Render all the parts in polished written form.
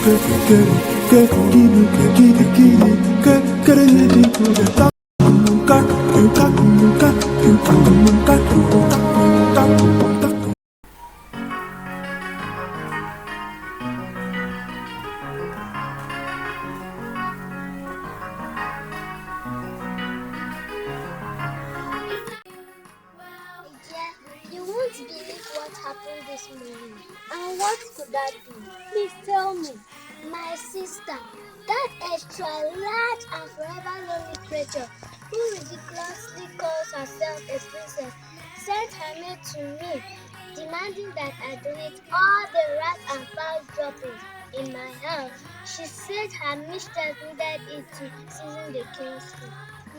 You won't believe what happened this morning. And what could that be? Please tell me. My sister, that extra large and forever lonely creature who ridiculously calls herself a princess, sent her mail to me, demanding that I donate all the rat and fowl droppings in my house. She said her mistress needed it to season the king's food.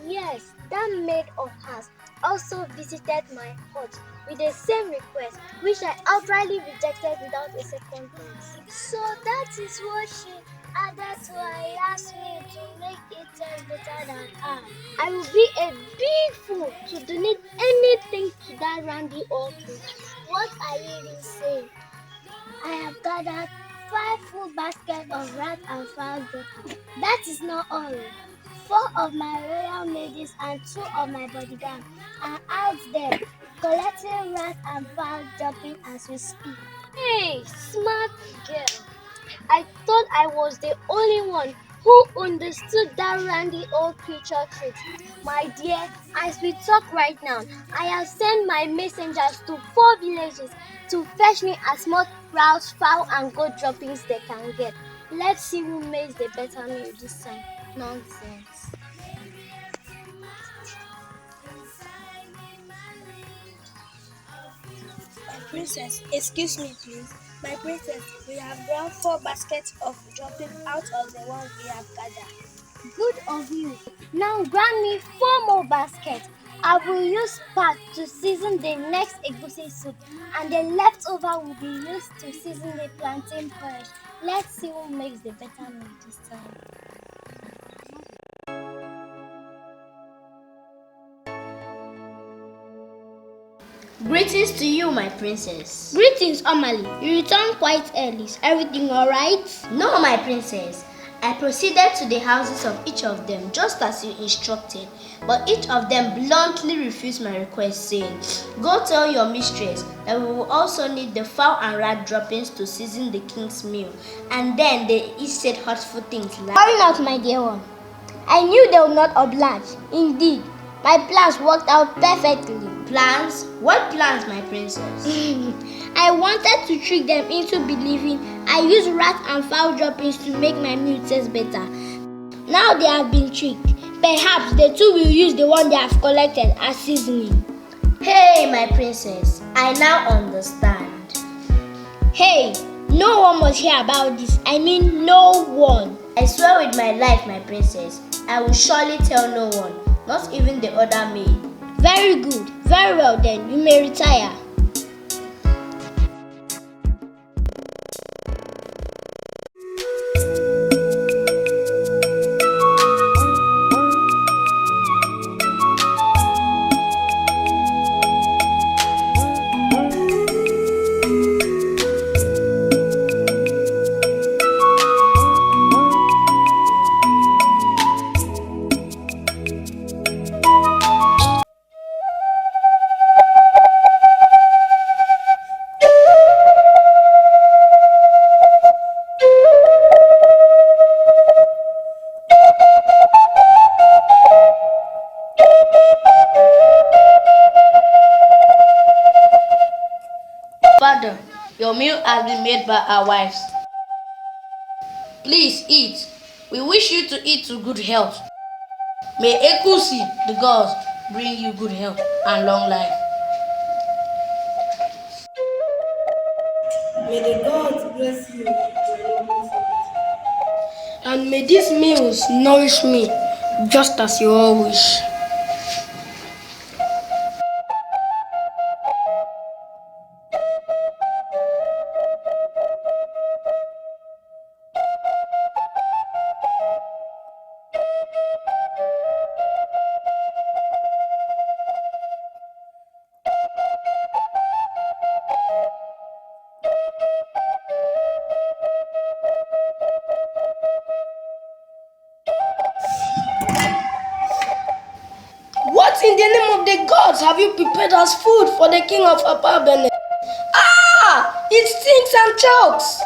Yes, that maid of hers also visited my hut with the same request, which I outrightly rejected without a second thought. So that is what she added to her last meal to make it taste better than her. I will be a big fool to donate anything to that randy old creature. What are you even saying? I have gathered 5 full baskets of rat and fowl droppings. That is not all. 4 of my royal ladies and 2 of my bodyguards are out there collecting rat and fowl dropping as we speak. Hey, smart girl. I thought I was the only one who understood that randy old creature trick. My dear, as we talk right now, I have sent my messengers to 4 villages to fetch me as much rat, fowl, and goat droppings they can get. Let's see who makes the better meal this time. Nonsense. Princess, excuse me please. My princess, we have brought 4 baskets of dropping out of the ones we have gathered. Good of you. Now grant me 4 more baskets. I will use part to season the next egusi soup, and the leftover will be used to season the plantain porridge. Let's see who makes the better meal this time. Greetings to you, my princess. Greetings, Omali. You returned quite early. Is everything alright? No, my princess. I proceeded to the houses of each of them just as you instructed, but each of them bluntly refused my request, saying, "Go tell your mistress that we will also need the fowl and rat droppings to season the king's meal." And then they each said hurtful things like, Worry not, my dear one. I knew they would not oblige. Indeed, my plans worked out perfectly. "Plans? What plans, my princess?" I wanted to trick them into believing I used rat and fowl droppings to make my meal taste better. Now they have been tricked. Perhaps the two will use the one they have collected as seasoning. Hey, my princess, I now understand. Hey, no one must hear about this. I mean, no one. I swear with my life, my princess, I will surely tell no one, not even the other maid. Very good. Very well then, you may retire. Father, your meal has been made by our wives. Please eat. We wish you to eat to good health. May Ekusi, the gods, bring you good health and long life. May the gods bless you. And may these meals nourish me just as you all wish. the gods have you prepared as food for the king of Apabene? Ah! It stinks and chokes!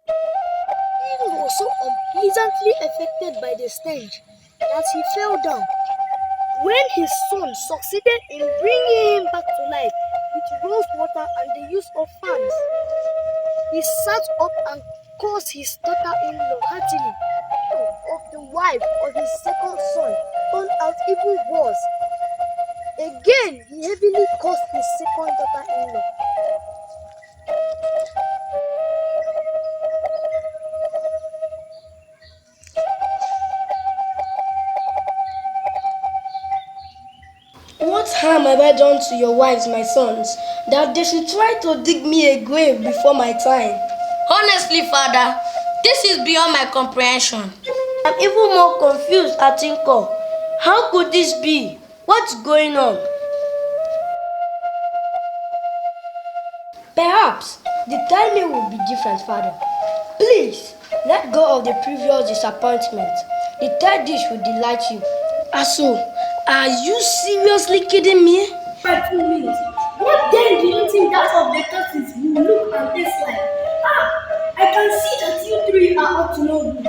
He was so unpleasantly affected by the stench that he fell down. When his son succeeded in bringing him back to life with rose water and the use of fans, he sat up and cursed his daughter-in-law heartily. Of the wife of his second son turned out even worse. Again, he heavily cursed his second daughter-in-law. What harm have I done to your wives, my sons, that they should try to dig me a grave before my time? Honestly, Father, this is beyond my comprehension. I'm even more confused, Atinko. How could this be? What's going on? Perhaps the timing will be different, Father. Please, let go of the previous disappointment. The third dish will delight you. Aso, are you seriously kidding me? 2 minutes. What then do you think that of the tortoise will look and taste like? I can see that you three are up to no good.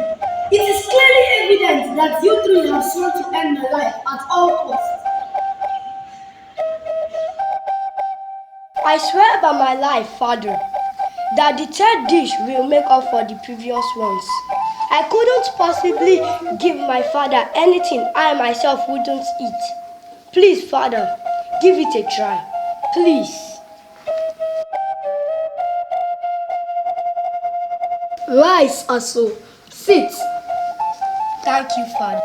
It is clearly evident that you three have sworn to end my life at all costs. I swear by my life, Father, that the third dish will make up for the previous ones. I couldn't possibly give my father anything I myself wouldn't eat. Please, Father, give it a try. Please. Rise, Aso. Sit. Thank you, Father.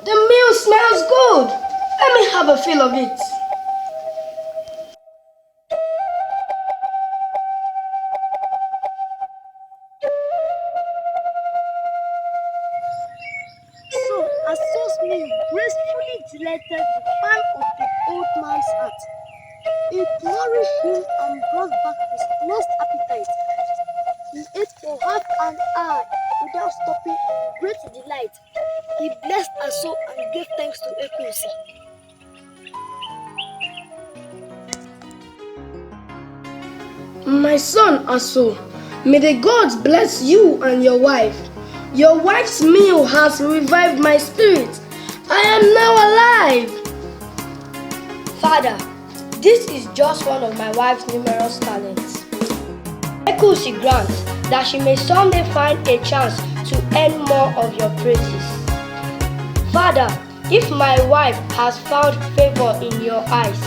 The meal smells good. Let me have a feel of it. So, Aso's meal gracefully delighted the fan of the old man's heart. It nourished him and brought back his lost appetite. He ate for half an hour without stopping in great delight. He blessed Aso and gave thanks to Ekusi. My son Aso, may the gods bless you and your wife. Your wife's meal has revived my spirit. I am now alive. Father, this is just one of my wife's numerous talents. Ekusi grants that she may someday find a chance to earn more of your praises. Father, if my wife has found favor in your eyes,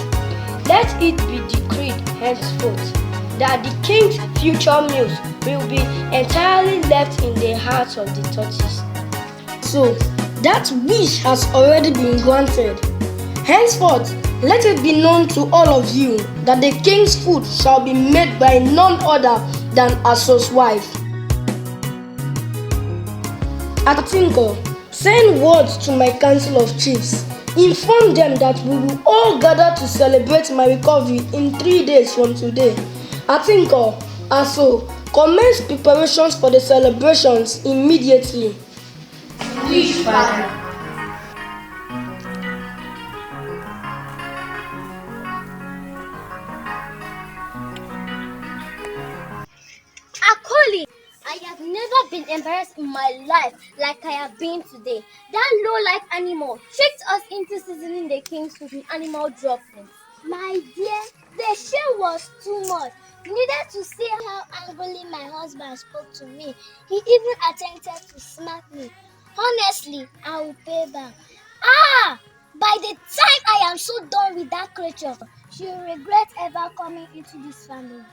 let it be decreed henceforth that the king's future meals will be entirely left in the hearts of the tortoise. So, that wish has already been granted. Henceforth, let it be known to all of you that the king's food shall be made by none other than Aso's wife. Atinko, send words to my council of chiefs. Inform them that we will all gather to celebrate my recovery in 3 days from today. Atinko, Aso, commence preparations for the celebrations immediately. Wish, Father. Akoli, I have never been embarrassed in my life like I have been today. That low-life animal tricked us into seasoning the king's food with animal droppings. My dear, the shame was too much. You needed to see how angrily my husband spoke to me. He even attempted to smack me. Honestly, I will pay back. By the time I am so done with that creature, she will regret ever coming into this family.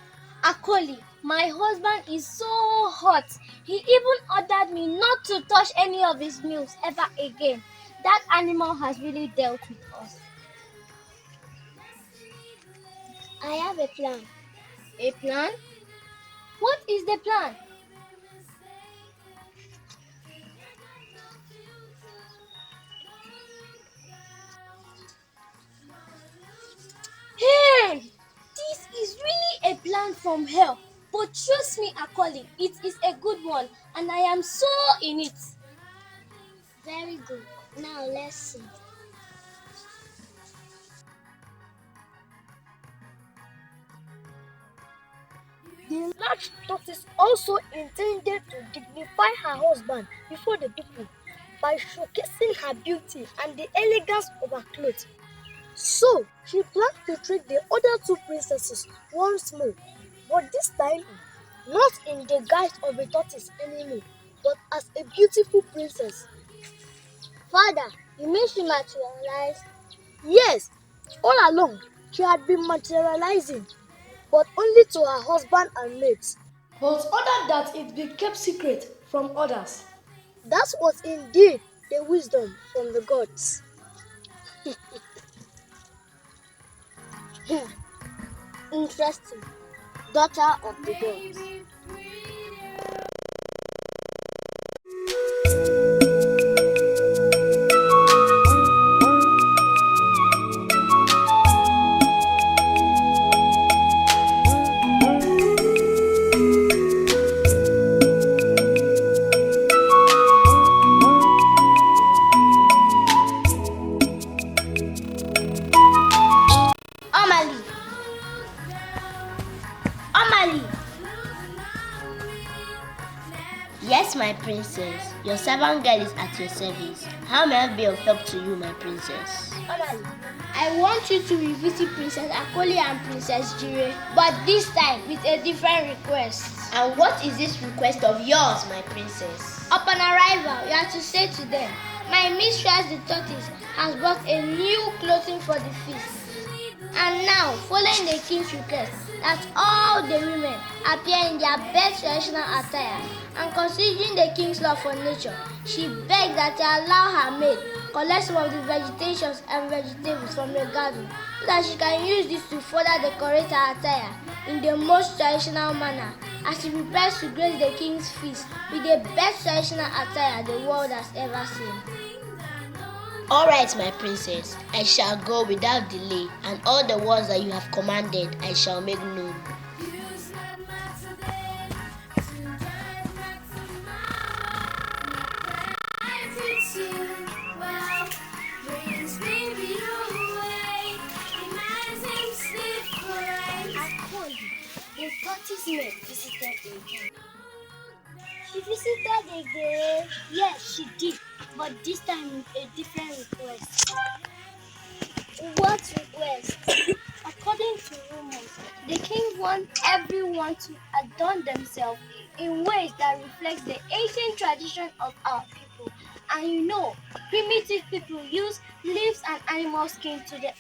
Akoli, my husband is so hot. He even ordered me not to touch any of his meals ever again. That animal has really dealt with us. I have a plan. A plan? What is the plan? Hey! This is really a plan from hell. But trust me, Akoli, it is a good one, and I am so in it. Very good. Now let's see. The large tortoise also intended to dignify her husband before the people by showcasing her beauty and the elegance of her clothes. So she planned to treat the other two princesses once more, but this time not in the guise of a tortoise anymore, but as a beautiful princess. Father, you mean she materialized? Yes, all along she had been materializing, but only to her husband and mates. But ordered that it be kept secret from others. That was indeed the wisdom from the gods. Interesting. Daughter of the gods. Omali! Omali! Yes, my princess. Your servant girl is at your service. How may I be of help to you, my princess? Omali, I want you to revisit Princess Akoli and Princess Jire, but this time with a different request. And what is this request of yours, my princess? Upon arrival, you are to say to them, my mistress the tortoise has brought a new clothing for the feast. And now, following the king's request, that all the women appear in their best traditional attire, and considering the king's love for nature, she begged that they allow her maid collect some of the vegetations and vegetables from your garden, so that she can use this to further decorate her attire in the most traditional manner, as she prepares to grace the king's feast with the best traditional attire the world has ever seen. All right, my princess. I shall go without delay, and all the words that you have commanded I shall make known. The tortoise maid visited again. She visited again. Yes, she did, but this time with a different request. What request? According to rumors, the king wants everyone to adorn themselves in ways that reflect the ancient tradition of our people. And you know, primitive people use leaves and animal skin to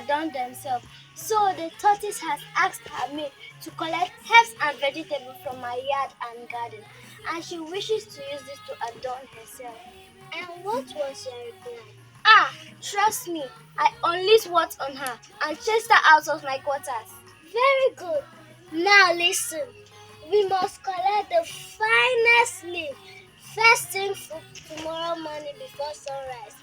adorn themselves. So the tortoise has asked her maid to collect herbs and vegetables from my yard and garden, and she wishes to use this to adorn herself. And what was your reply? Ah, trust me, I unleashed words on her and chased her out of my quarters. Very good. Now listen, we must collect the finest leaf first thing for tomorrow morning before sunrise.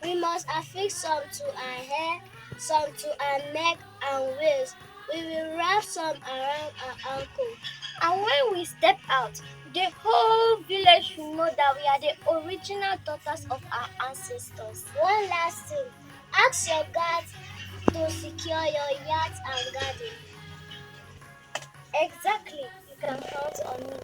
We must affix some to our hair, some to our neck and waist. We will wrap some around our ankle. And when we step out, the whole village will know that we are the original daughters of our ancestors. One last thing, ask your guards to secure your yards and garden. Exactly, you can count on me.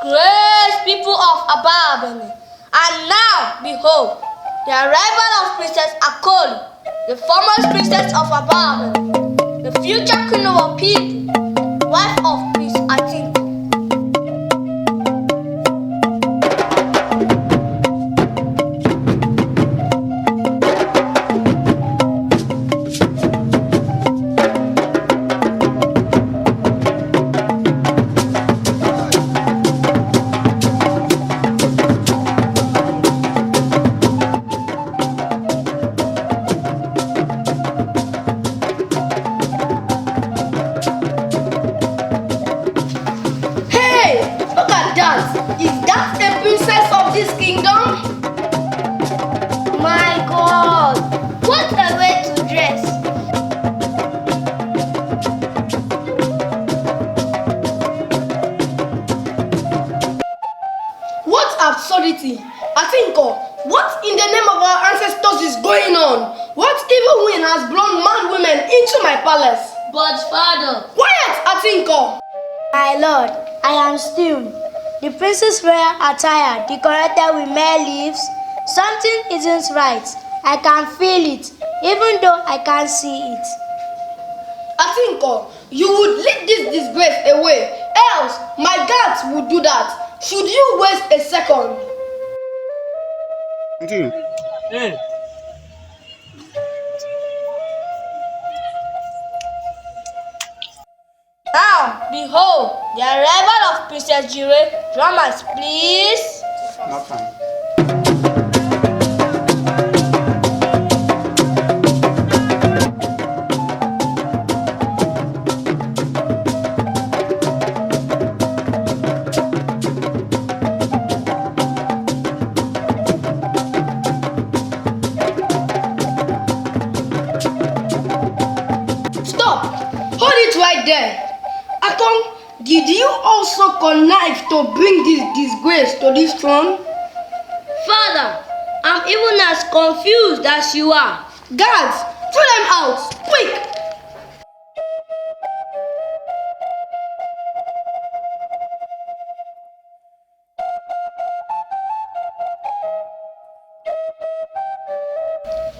Great people of Ababani. And now, behold, the arrival of Princess Akoli, the former princess of Ababani, the future queen of our people, wife of Prince Atin. authority. Atinko, what in the name of our ancestors is going on? What evil wind has blown mad women into my palace? But father, Quiet, Atinko! My lord, I am still. The princess' royal attire decorated with mere leaves. Something isn't right. I can feel it, even though I can't see it. Atinko, you would lead this disgrace away, else my guards would do that. Should you waste a second? now behold the arrival of Princess Jire. Drummers, please. Stop! Hold it right there. Akon, did you also connive to bring this disgrace to this throne? Father, I'm even as confused as you are. Guards, throw them out, quick!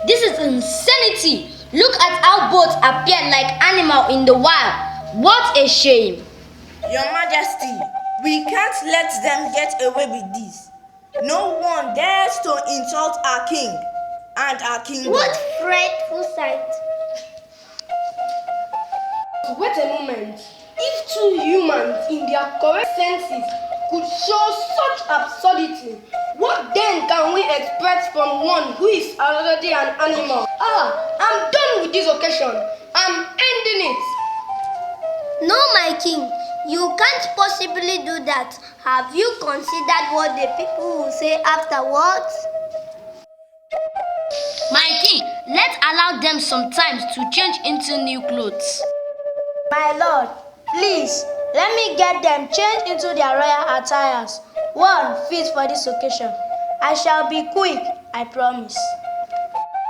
This is insanity. Look at how both appear like animals in the wild. What a shame. Your Majesty, we can't let them get away with this. No one dares to insult our king and our kingdom. What frightful sight! Wait a moment. If two humans in their correct senses could show such absurdity, what then can we expect from one who is already an animal? I'm done with this occasion. I'm ending it. No, my king, you can't possibly do that. Have you considered what the people will say afterwards? My king, let's allow them some time to change into new clothes. My lord, please, let me get them changed into their royal attires. One fit for this occasion. I shall be quick, I promise.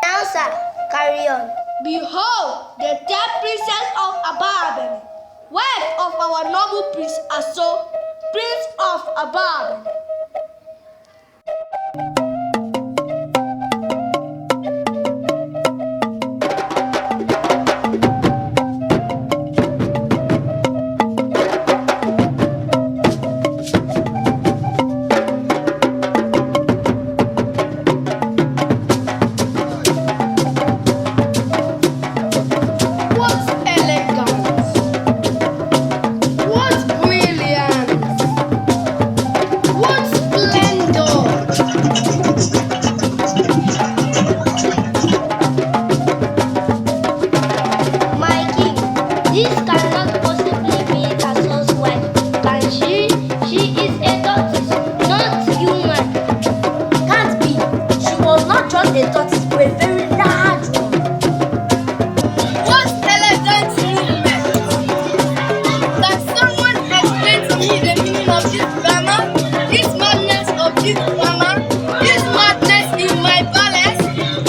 Now, sir, carry on. Behold, the third princess of Ababem, wife of our noble Prince Aso, Prince of Ababem. What elegance! What brilliance! What splendor! My king, this cannot possibly be Kaso's wife. Can she? She is a tortoise, not human. Can't be. She was not just a tortoise, but a very large one. What elegant movement! Can someone explain to me the meaning of this drama? This madness of this drama? This madness in my palace?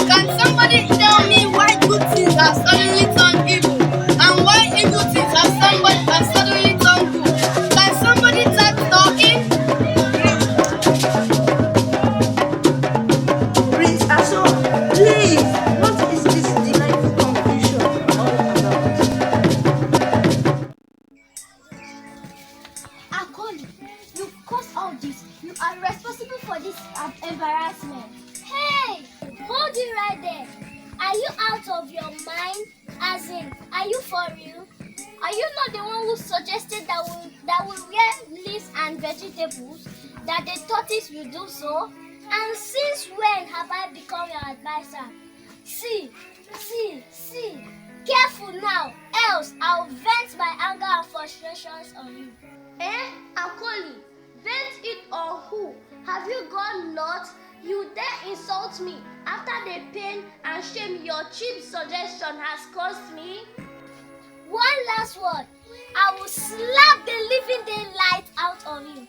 Can somebody tell me why good things have suddenly turned evil? And why evil things have suddenly turned good? Can somebody start talking? Prince Aso, please, what is this delightful confusion all about? Akoli, you caused all this. You are responsible for this embarrassment. Hey, hold it right there. Are you out of your mind? As in, are you for real? Are you not the one who suggested that we wear leaves and vegetables? That the tortoise will do so? And since when have I become your advisor? See. Careful now, else I'll vent my anger and frustrations on you. Akoli, vent it on who? Have you gone nuts? You dare insult me after the pain and shame your cheap suggestion has caused me? One last word. I will slap the living daylight out of you.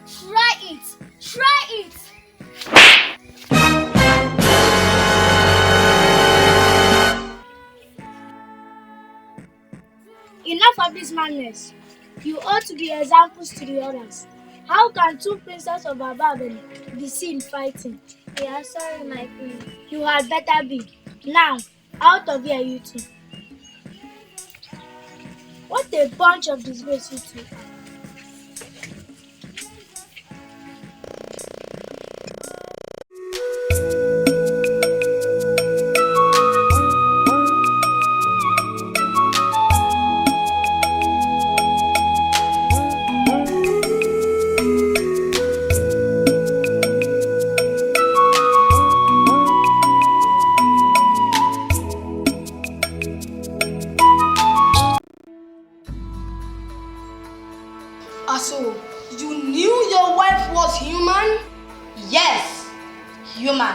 Try it. Enough of this madness. You ought to be examples to the others. How can two princes of Babylon be seen fighting? We are sorry, my queen. You had better be. Now, out of here, you two. What a bunch of disgrace you two are. So, you knew your wife was human? Yes, human.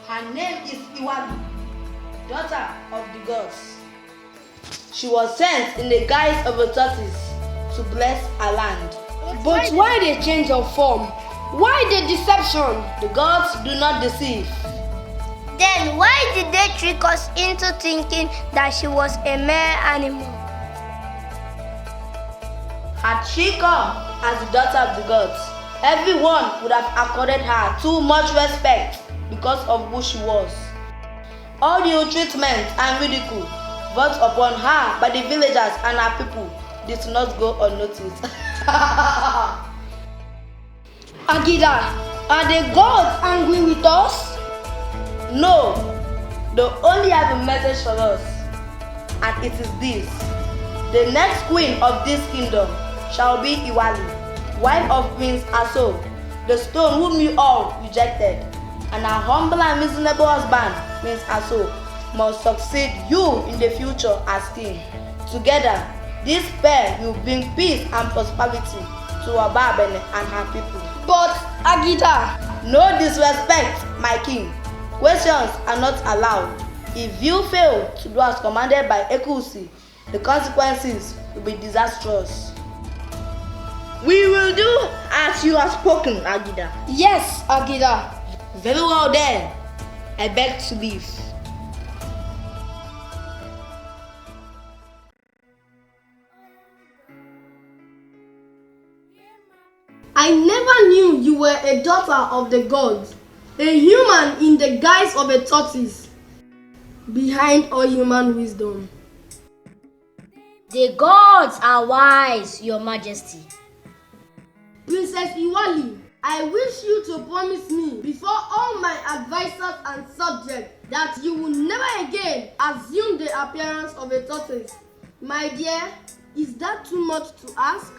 Her name is Iwali, daughter of the gods. She was sent in the guise of a tortoise to bless her land. But why the change of form? Why the deception? The gods do not deceive. Then why did they trick us into thinking that she was a mere animal? Had she come as the daughter of the gods, everyone would have accorded her too much respect because of who she was. All the ill treatment and ridicule brought upon her by the villagers and her people did not go unnoticed. Agida, are the gods angry with us? No, they only have a message for us, and it is this: the next queen of this kingdom shall be Iwali, wife of Prince Aso, the stone whom you all rejected, and her humble and miserable husband, Prince Aso, must succeed you in the future as king. Together, this pair will bring peace and prosperity to Obabene and her people. But, Agida, No disrespect, my king. Questions are not allowed. If you fail to do as commanded by Ekusi, the consequences will be disastrous. We will do as you have spoken, Agida. yes, Agida. Very well then. I beg to leave. I never knew you were a daughter of the gods, a human in the guise of a tortoise, behind all human wisdom. The gods are wise, Your Majesty. Princess Iwali, I wish you to promise me before all my advisors and subjects that you will never again assume the appearance of a tortoise. My dear, is that too much to ask?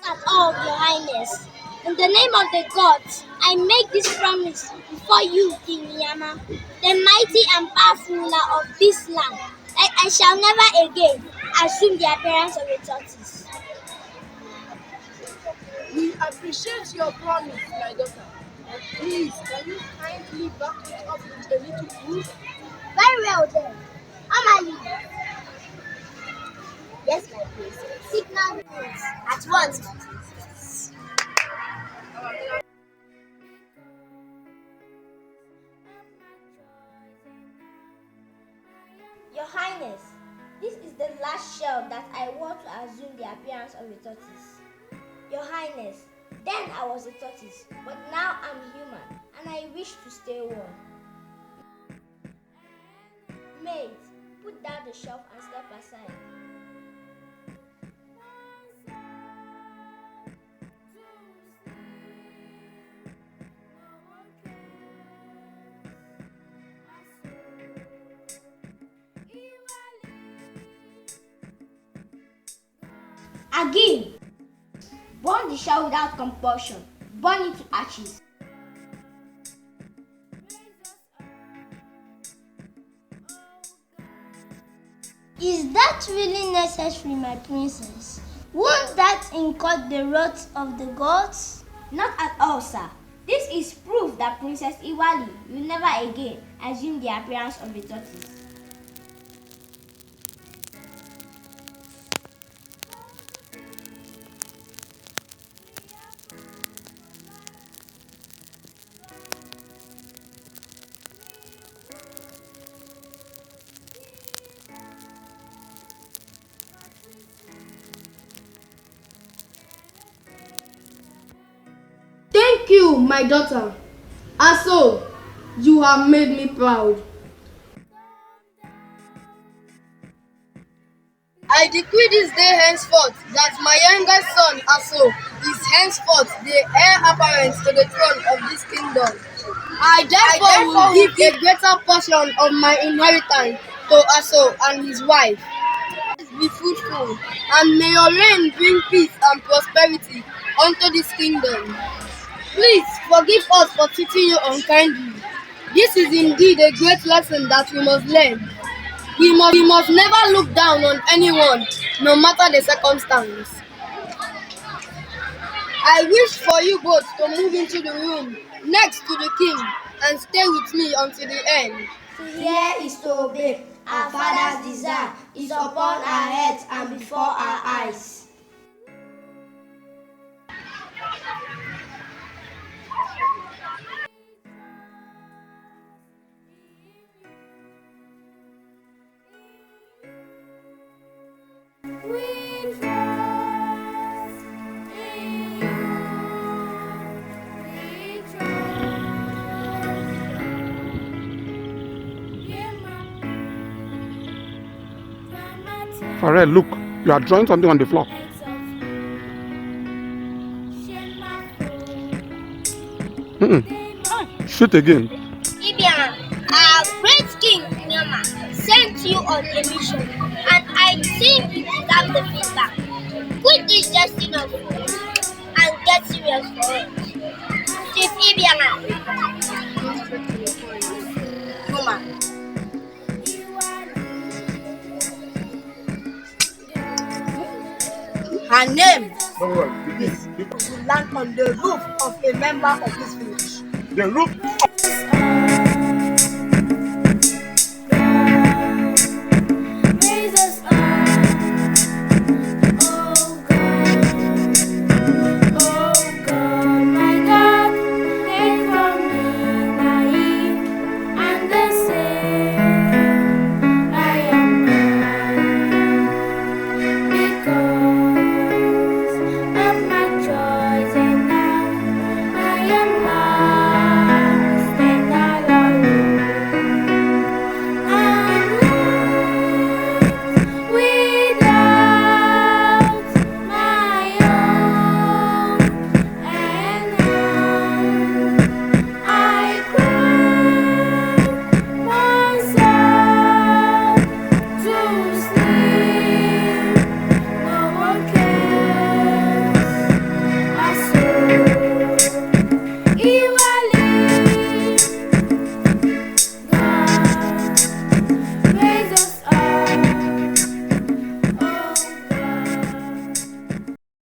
At all, Your Highness. In the name of the gods, I make this promise before you, King Yama, the mighty and powerful ruler of this land, that I shall never again assume the appearance of a tortoise. We appreciate your promise, my daughter. But please, can you kindly back it up with a little proof? Very well then. Amali. Yes, my prince. Signal the prince at once. Your Highness, this is the last shell that I wore to assume the appearance of a tortoise. Your Highness, then I was a tortoise, but now I'm human, and I wish to stay warm. Maid, put down the shelf and step aside. Again, burn the shell without compulsion. Burn it to ashes. Is that really necessary, my princess? Won't that incur the wrath of the gods? Not at all, sir. This is proof that Princess Iwali will never again assume the appearance of a tortoise. my daughter. Aso, you have made me proud. I decree this day henceforth that my youngest son, Aso, is henceforth the heir apparent to the throne of this kingdom. I therefore will give a greater portion of my inheritance to Aso and his wife. Be fruitful, and may your reign bring peace and prosperity unto this kingdom. Please forgive us for treating you unkindly. This is indeed a great lesson that we must learn. We must never look down on anyone, no matter the circumstance. I wish for you both to move into the room next to the king and stay with me until the end. To hear is to obey. Our Father's desire is upon our heads and before our eyes. Pharrell, look, you are drawing something on the floor. Shoot again. Ibiana, our great king Nyama sent you on a mission, and I think you deserve the feedback. Quit this jesting of food and get serious for it. Chief Ibiana. Woman. Her name is to land on the roof of a member of this village. The roof